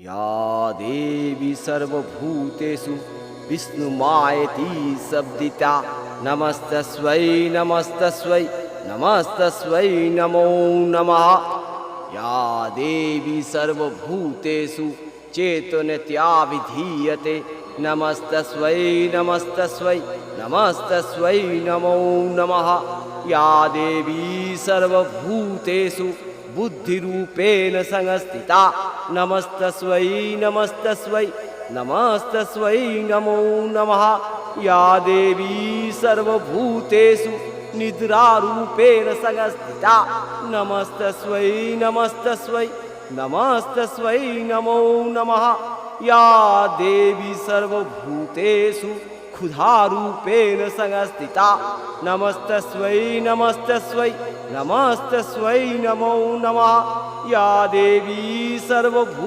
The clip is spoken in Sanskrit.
या देवी सर्वभूतेषु विष्णुमायेति शब्दिता नमस्तस्मै नमस्तस्मै नमस्तस्मै नमो नमः। या देवी सर्वभूतेषु चेतनतया विधीयते नमस्तस्मै नमस्तस्मै नमस्तस्मै नमो नमः। या देवी सर्वभूतेषु बुद्धिरूपेण संस्थिता नमस्तस्मै नमस्तस्मै नमस्तस्मै नमो नमः। या देवी सर्वभूतेषु निद्रारूपेण संस्थिता नमस्तस्मै नमस्तस्मै नमस्तस्मै नमो नमः। या देवी सर्वभूतेषु क्षुधारूपेण संस्थिता नमस्तस्मै नमस्तस्मै नमस्तस्मै नमो नमः। या देवी सर्वभू